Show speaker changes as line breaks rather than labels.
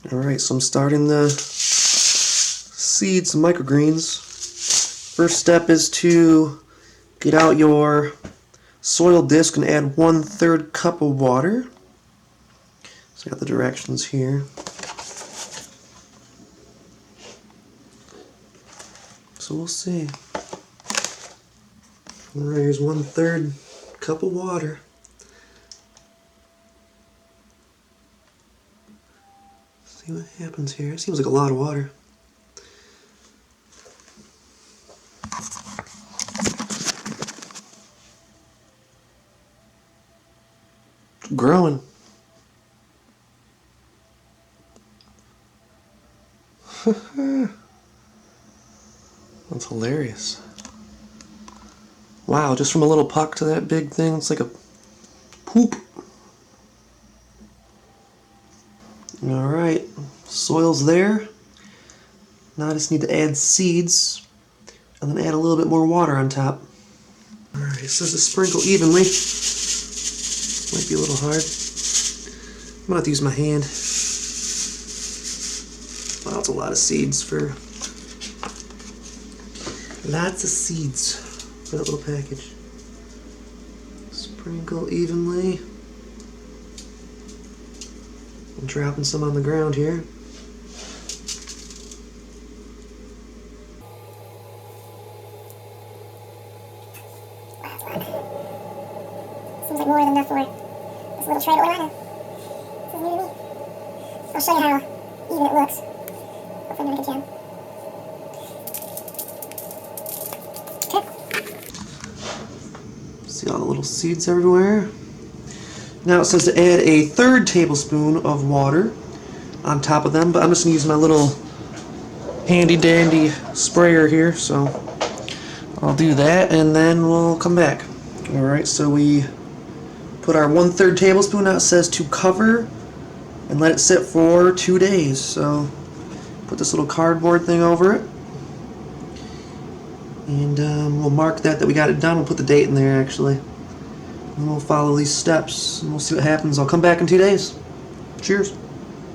Alright, so I'm starting the seeds, microgreens. First step is to get out your soil disc and add 1/3 cup of water. So I got the directions here. So we'll see. Alright, here's 1/3 cup of water. See what happens here. It seems like a lot of water. It's growing. That's hilarious. Wow, just from a little puck to that big thing, it's like a poop. Alright, soil's there. Now I just need to add seeds and then add a little bit more water on top. Alright, it says to sprinkle evenly. Might be a little hard. I'm gonna have to use my hand. Wow, that's a lot of seeds for... Lots of seeds for that little package. Sprinkle evenly. I'm dropping some on the ground here.
Seems like more than enough for this little tray, but what do I know? This is new to me. I'll show you how even it looks. Hopefully I'm doing a good job. Okay.
See all the little seeds everywhere? Now it says to add a 1/3 tablespoon of water on top of them, but I'm just going to use my little handy dandy sprayer here, so I'll do that and then we'll come back. Alright, so we put our 1/3 tablespoon. Now it says to cover and let it sit for 2 days. So put this little cardboard thing over it, and we'll mark that we got it done. We'll put the date in there actually, and we'll follow these steps and we'll see what happens. I'll come back in 2 days. Cheers.